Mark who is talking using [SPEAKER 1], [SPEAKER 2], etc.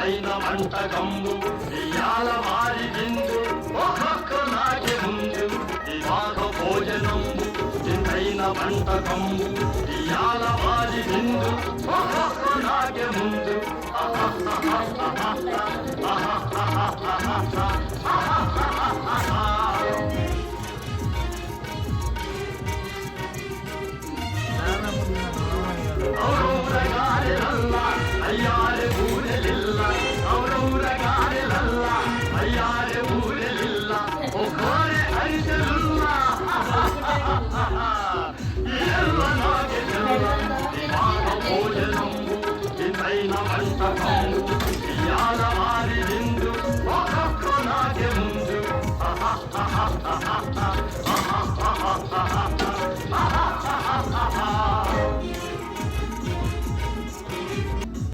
[SPEAKER 1] ఇంతైన వంటకంబు ఇయాల వారి విందు ఒక్కొక్కలాగే ముందు వివాహ భోజనంబు ఇంతైన వంటకంబు ఇయాల వారి విందు ఒక్కొక్కలాగే ముందు అయ్యారే ఊరెలిల్ల ఔరౌరగారెలల్ల అయ్యారే ఊరెలిల్ల ఒక్కోరే అరిసెలుల్ల ఎల్ల నాగే వివాహ భోజనంబు ఇంతైన వంటకంబు ఇయాల